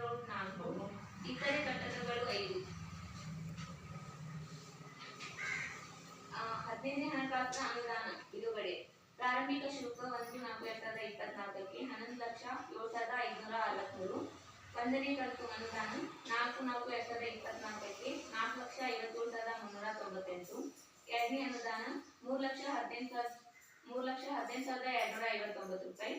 Road 4, ಇತರೆ ಕಟ್ಟಡಗಳು 5. 15ನೇ ಹಣಕಾಸಿನ ಅನುದಾನ ಬಿಡುಗಡೆ. ಪ್ರಾರಂಭಿಕ ಶುಲ್ಕ 1/4/2024ಕ್ಕೆ 11,07,563. 1ನೇ ಕಂತು ಅನುದಾನ 4/4/2024ಕ್ಕೆ 4,57,398. 2ನೇ ಅನುದಾನ 3,18,259 ರೂಪಾಯಿ.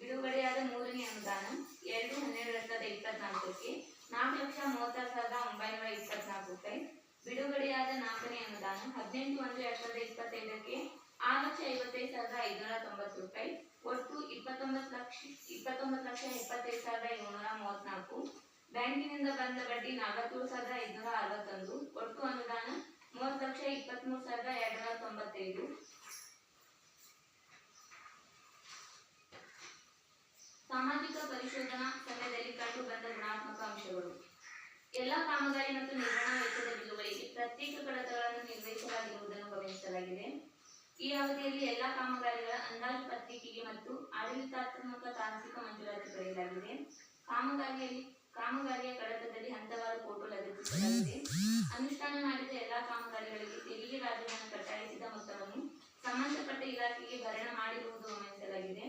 ಬಿಡುಗಡೆಯಾದ 3ನೇ ಅನುದಾನ 2/12/2024ಕ್ಕೆ 4,36,924 ರೂಪಾಯಿ. ಬಿಡುಗಡೆಯಾದ 4ನೇ ಅನುದಾನ 18/1/2025ಕ್ಕೆ 6,55,590 ರೂಪಾಯಿ. ಒಟ್ಟು 29,75,734. ಬ್ಯಾಂಕಿನಿಂದ ಬಂದ ಬಡ್ಡಿ 47,561. ಒಟ್ಟು ಅನುದಾನ 30,23,295. ಸಾಮಾಜಿಕ ಪರಿಶೋಧನಾ ಸಮಯದಲ್ಲಿ ಕಂಡು ಬಂದ ಋಣಾತ್ಮಕ ಅಂಶಗಳು. ಎಲ್ಲ ಕಾಮಗಾರಿ ಮತ್ತು ನಿರ್ವಹಣಾ ವೆಚ್ಚದ ಬಿಲ್ಲುಗಳಿಗೆ ಪ್ರತ್ಯೇಕ ಕಡತಗಳನ್ನು ನಿರ್ವಹಿಸಲಾಗಿರುವುದನ್ನು ಗಮನಿಸಲಾಗಿದೆ. ಈ ಅವಧಿಯಲ್ಲಿ ಎಲ್ಲ ಕಾಮಗಾರಿಗಳ ಅಂದಾಜು ಪತ್ರಿಕೆಗೆ ಮತ್ತು ಆಡಳಿತಾತ್ಮಕ ತಾಂತ್ರಿಕ ಮಂಜೂರಾತಿ ಪಡೆಯಲಾಗಿದೆ. ಕಾಮಗಾರಿಯ ಕಡತದಲ್ಲಿ ಹಂತವಾರು ಫೋಟೋ ಲಗತ್ತಿಸಲಾಗಿದೆ. ಅನುಷ್ಠಾನ ಮಾಡಿದ ಎಲ್ಲ ಕಾಮಗಾರಿಗಳಿಗೆ ತೆರಿಗೆ ರಾಜಧನ ಕಟ್ಟಾಯಿಸಿದ ಮೊತ್ತವನ್ನು ಸಂಬಂಧಪಟ್ಟ ಇಲಾಖೆಗೆ ಭರಣ ಮಾಡಿರುವುದು ಗಮನಿಸಲಾಗಿದೆ.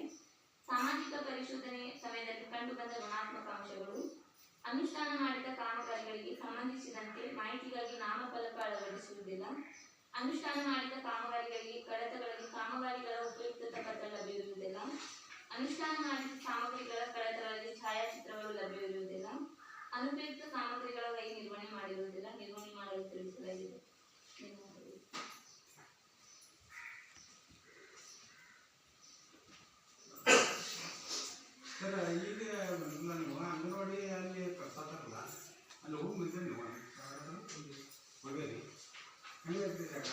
ಸಾಮಾಜಿಕ ಪರಿಶೋಧನೆ ಸಮಯದಲ್ಲಿ ಕಂಡುಬಂದ ಋಣಾತ್ಮಕ ಅಂಶಗಳು. ಅನುಷ್ಠಾನ ಮಾಡಿದ ಕಾಮಗಾರಿಗಳಿಗೆ ಸಂಬಂಧಿಸಿದಂತೆ ಮಾಹಿತಿಗಾಗಿ ನಾಮಫಲಕ ಅಳವಡಿಸುವುದಿಲ್ಲ. ಅನುಷ್ಠಾನ ಮಾಡಿದ ಕಾಮಗಾರಿಗಳಿಗೆ ಕಡತಗಳಲ್ಲಿ ಕಾಮಗಾರಿಗಳ ಉಪಯುಕ್ತತಾ ಪತ್ರ ಲಭ್ಯವಿರುವುದಿಲ್ಲ. ಅನುಷ್ಠಾನ ಮಾಡಿದ ಸಾಮಗ್ರಿಗಳ ಕಡತಗಳಲ್ಲಿ ಛಾಯಾಚಿತ್ರಗಳು ಲಭ್ಯವಿರುವುದಿಲ್ಲ. ಅನುಪಯುಕ್ತ ಸಾಮಗ್ರಿಗಳ ವೈ ನಿರ್ವಹಣೆ ಮಾಡಿರುವುದಿಲ್ಲ. ನಿರ್ವಹಣೆ ಮಾಡಲು ತಿಳಿಸಲಾಗಿದೆ. ಸರ್, ಈಗ ನಾನು ಅಂಗನವಾಡಿ ಅಲ್ಲಿ ಕಳ್ಸಾತಾರಲ್ಲ, ಅಲ್ಲಿ ಹೋಗಿ ಬಂದೆ ನೀವು ಮಗೇರಿ ಹೆಂಗೆ ಜಾಗ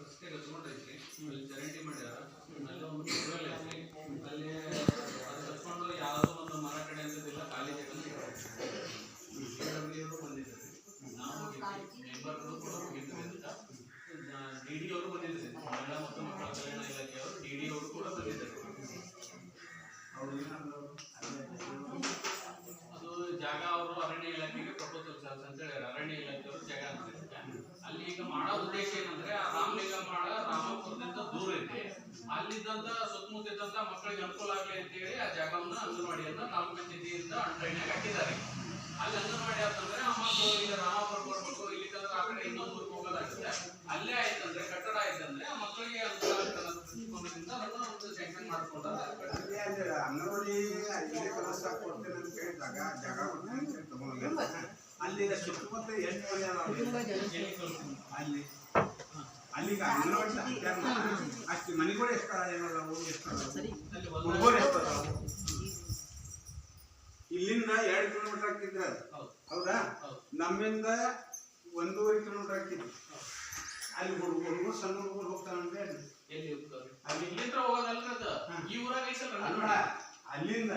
ರಸ್ತೆ ಗಚ್ಕೊಂಡೈತಿ, ಅಲ್ಲಿ ಚರಂಡಿ ಮಾಡ್ಯಾರ, ಅಲ್ಲಿ ಒಂದು ಕುರುವಲ್ ಐತಿ, ಅಲ್ಲಿ ಅದು ಕಚ್ಕೊಂಡು ಯಾವುದೋ ಒಂದು ಮರ ಕಡೆ ಅಂತದಿಲ್ಲ, ಖಾಲಿ ಜಾಗ ಬಂದಿದ್ದಾರೆ. ನಾವು ಮೆಂಬರ್ಗಳು ಕೂಡ ಹೋಗಿದ್ದೀವಿ. DD ಅವರು ಬಂದಿದ್ದಾರೆ, ಮಹಿಳಾ ಮತ್ತು ಮಕ್ಕಳ ಕಲ್ಯಾಣ ಇಲಾಖೆಯವರು DD ಅವರು ಕೂಡ ಬಂದಿದ್ದಾರೆ. ಅದು ಜಾಗ ಅವರು ಅರಣ್ಯ ಇಲಾಖೆಗೆ ಪ್ರಪೋಸಲ್ ಅಂತ ಹೇಳ್ಯಾರ. ಅರಣ್ಯ ಇಲಾಖೆಯವರು ಜಾಗ ಅಂತ ಅಲ್ಲಿ ಈಗ ಮಾಡೋ ಉದ್ದೇಶ ಏನಂದ್ರೆ ಆ ರಾಮಲಿಂಗ ಮಾಡ ರಾಮಪುರದಿಂದ ದೂರ ಐತೆ, ಅಲ್ಲಿದ್ದಂತ ಸುತ್ತಮುತ್ತಿದ್ದಂತ ಮಕ್ಕಳಿಗೆ ಅನುಕೂಲ ಆಗಲಿ ಅಂತೇಳಿ ಆ ಜಾಗವನ್ನ ಅಂಗನವಾಡಿಯನ್ನ ತಾಲೂಕು ಪಂಚಾಯತಿಯಿಂದ ಅಂಡರ್ನಾಗ ಹಾಕಿದ್ದಾರೆ. ಅಲ್ಲಿ ಅಂಗನವಾಡಿ ಆತಂದ್ರೆ ಆ ಮಕ್ಕಳು ಈಗ ರಾಮಪುರ ಬರ್ಬೇಕು, ಇಲ್ಲಿಂದ್ರೆ ಆ ಕಡೆ ಇನ್ನೊಂದು ಊರಿಗೆ ಹೋಗೋದಾಗುತ್ತೆ. ಅಲ್ಲೇ ಆಯ್ತಂದ್ರೆ ಕಟ್ಟಡ ಆಯ್ತಂದ್ರೆ ಆ ಮಕ್ಕಳಿಗೆ ಅನುಕೂಲ ಆಗ್ತದೆ ಅದನ್ನ ಒಂದು ಸ್ಯಾಂಕ್ಷನ್ ಮಾಡ್ಕೊಂಡ್ರೆ ಅಂಗನವಾಡಿ ಇಲ್ಲೇ ಕೆಲಸ ಕೊಡ್ತೇನೆ ಅಂತ ಹೇಳಿದಾಗ ಜಾಗ ಕೊಡ್ತೇನೆ ಅಂತ ತಗೊಂಡು ಅಲ್ಲಿ ಸುತ್ತಮುತ್ತ 8 ಮನೆ ಅಲ್ಲಿ ಅಲ್ಲಿಗ ಅಂಗನವಾಡಿ ಅಷ್ಟು ಮನೆಗಳು ಎಷ್ಟು ಏನಲ್ಲ ಇಲ್ಲಿಂದ 2 ಕಿಲೋಮೀಟರ್ ಆಗ್ತಿದ್ರೆ ಹೌದಾ, ನಮ್ಮಿಂದ 1.5 ಕಿಲೋಮೀಟರ್ ಆಗ್ತಿದ್ವಿ. ಅಲ್ಲಿ ಹುಡುಗರು ಸಣ್ಣ ಹುಡುಗರು ಹೋಗ್ತಾನಂದ್ರೆ ಎಲ್ಲಿ ಹೋಗ್ತಾರೆ? ಅಲ್ಲಿ ಇಲ್ಲಿಂದ ಹೋಗೋದಲ್ರದ ಈ ಊರಾಗ ಐತಲ್ಲ ಅಲ್ಲಿಂದ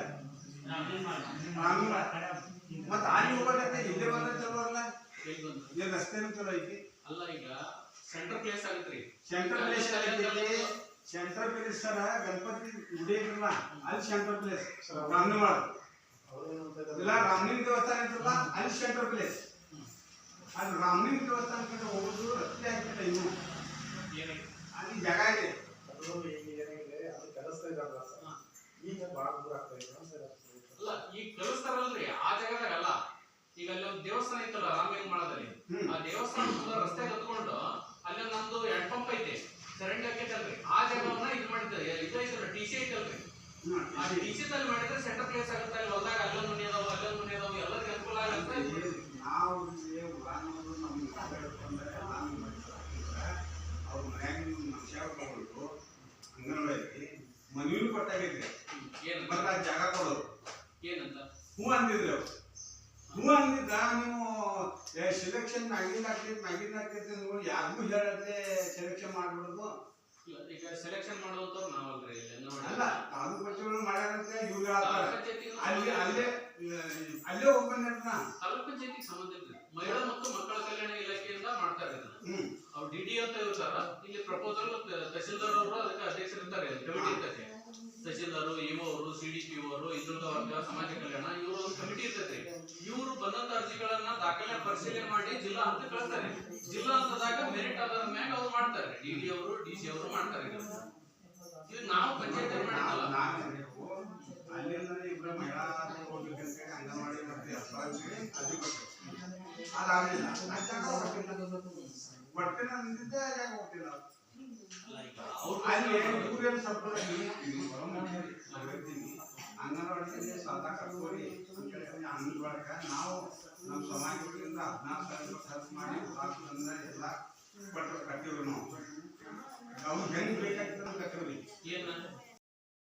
ಮತ್ತೆ ಅಲ್ಲಿ ಹೋಗೋದಕ್ಕೆ ಇಲ್ಲೇ ಬಂದ್ರೆ ಚಲೋ ಅಲ್ಲ, ಇಲ್ಲಿ ರಸ್ತೆನೂ ಚಲೋ ಐತಿ ಅಲ್ಲ. ಈಗ ಸೆಂಟ್ರಲ್ ಪ್ಲೇಸ್ ಆಗತ್ರಿ, ಸೆಂಟ್ರಲ್ ಪ್ಲೇಸ್ ಸೆಂಟ್ರಲ್ ಪ್ಲೇಸ್ ಸರ ಗಣಪತಿ ಗುಡಿ ಐತಲ್ಲ ಅಲ್ಲಿ ಸೆಂಟ್ರಲ್ ಪ್ಲೇಸ್. ರಾಮನಿವಾಳ ಇಲ್ಲ ರಾಮಲಿಂಗ ದೇವಸ್ಥಾನ ಐತಲ್ಲ ಅಲ್ಲಿ ಸೆಂಟ್ರಲ್ ಪ್ಲೇಸ್. ಅಲ್ಲಿ ರಾಮಲಿಂಗ ದೇವಸ್ಥಾನಕ್ಕೆ ಹೋಗೋದು ರಸ್ತೆ ಆಗ್ತದೆ. ಇನ್ನು ಅಲ್ಲಿ ಜಾಗ ಇದೆ, ಅದು ಕೆಲಸ ಈಗ ಬಹಳ ದೂರ ಆಗ್ತದೆ. ಅಲ್ಲ ಈಗ ಕಲಿಸ್ತಾರಲ್ರಿ ಆ ಜಾಗದಾಗಲ್ಲ. ಈಗ ಅಲ್ಲಿ ಒಂದು ದೇವಸ್ಥಾನ ಐತಲ್ಲ ರಾಮಲಿಂಗ ಮಾಡದಲ್ಲಿ, ಆ ದೇವಸ್ಥಾನ ರಸ್ತೆ ಹತ್ಕೊಂಡು ಅಲ್ಲಿ ನಮ್ದು ಹೆಡ್ ಪಂಪ್ ಐತೆ, ಚರಂಡಿ ಹಾಕೈತಲ್ರಿ, ಆ ಜಾಗವನ್ನ ಇದು ಮಾಡಿದ್ದಾರೆ. ಇದು ಐತಲ್ಲ TC ಐತಲ್ರಿ, ಆ TC ದಲ್ಲಿ ಮಾಡಿದ್ರೆ ಸೆಂಟ್ರಲ್ ಪ್ಲೇಸ್ ಆಗುತ್ತೆ. ಅಲ್ಲಿ ಹೊಲ್ದಾಗ ಅಲ್ಲೊಂದು ಮನೆ ಅದಾವ, ಅಲ್ಲೊಂದು ಮನೆ ಅದಾವ, ಎಲ್ಲರಿಗೂ ಅನುಕೂಲ ಆಗುತ್ತೆ. ನಾವು ನಮ್ಗೆ ಅವ್ರ ಮನ್ಯಾಗ ಮನುಷ್ಯ ತಗೊಂಡು ಅಂಗನವಾಡಿ ಮನೆಯೂ ಕೊಟ್ಟಾಗೈತೆ, ಮತ್ತೆ ಆ ಜಾಗ ಕೊಡೋರು ಏನಂತ ಹೂ ಅಂದಿದ್ರಿ ಅವ್ರು. ಹೂ ಅಂದಿದ್ದ ನೀವು ಸೆಲೆಕ್ಷನ್ ಮ್ಯಾಗಿಂದ ಆಗ್ತೈತೆ ಯಾರಿಗೂ ಹೇಳತ್ತೆ ಸೆಲೆಕ್ಷನ್ ಮಾಡ್ಬಿಡೋದು. ಈಗ ಸೆಲೆಕ್ಷನ್ ಮಾಡುವಂತವ್ರು ನಾವಲ್ರಿ, ಅಲ್ಲ ತಾಲೂಕು ಪಂಚಾಯತ್ ಮಾಡ್ಯಾರಂತೆ ಇವ್ರು ಅಲ್ಲೇ ಹೋಗ್ಬಂದ ತಾಲೂಕು ಪಂಚಾಯತಿಗೆ ಸಂಬಂಧ ಇರ್ತದೆ. ಮಹಿಳಾ ಮತ್ತು ಮಕ್ಕಳ ಕಲ್ಯಾಣ ಇಲಾಖೆಯಿಂದ ಮಾಡ್ತಾರೆ ಇದನ್ನ. ಅವ್ರು DD ಅಂತ ಇರ್ತಾರ, ಇಲ್ಲಿ ಪ್ರಪೋಸಲ್ ತಹಸೀಲ್ದಾರ್ ಅವರು ಅದಕ್ಕೆ ಅಧ್ಯಕ್ಷರಿರ್ತಾರೆ, ಕಮಿಟಿ ಇರ್ತದೆ. ತಹಶೀಲ್ದಾರು, ಇಒ ಅವರು, CDPO ಅವರು, ಹಿಂದುಳಿದ ವರ್ಗ ಸಮಾಜ ಕಲ್ಯಾಣ ಇವರು ಒಂದು ಕಮಿಟಿ ಇರ್ತೈತಿ. ಇವರು ಬಂದಂತ ಅರ್ಜಿಗಳನ್ನ ದಾಖಲೆ ಪರಿಶೀಲನೆ ಮಾಡಿ ಜಿಲ್ಲಾ ಹಂತ ಕಳಿಸ್ತಾರೆ. ಜಿಲ್ಲಾ ಹಂತದಾಗ ಮೆರಿಟ್ ಆಧಾರದ ಮ್ಯಾಗ ಅವ್ರು ಮಾಡ್ತಾರೆ. DD ಅವರು, DC ಅವರು ಮಾಡ್ತಾರೆ. ಇದು ನಾವು ಪಂಚಾಯತ್ ಮಾಡಿದ್ದಲ್ಲ. ಅಲ್ಲಿಂದ ಇಬ್ಬರು ಮಹಿಳಾ ಹೋಗ್ಬೇಕಂತ ಅಂಗನವಾಡಿ ಮತ್ತೆ ಅರ್ಜಿ ಕೊಟ್ಟು ಅದಾಗಲಿಲ್ಲ. ಒಟ್ಟಿನ ನಿಂದಿದ್ದ ಯಾಕೆ ಹೋಗ್ತಿಲ್ಲ ಅಲ್ಲಿ ಊರಲ್ಲಿ ಸ್ವಲ್ಪ ಅಂಗನವಾಡಿಯಲ್ಲಿ ಸಾಲ ಕಟ್ಕೊಡಿ ಅಂತೇಳಿ ಅಂಗನವಾಡಿಗ ನಾವು ನಮ್ಮ ಸಮಾಜದಿಂದ 14,000 ಖರ್ಚು ಮಾಡಿ ಎಲ್ಲ ಕೊಟ್ಟು ಕಟ್ಟಿವ್ರು ನಾವು ಅವ್ರು ಹೆಂಗ್ ಬೇಕಾಗ್ತದೆ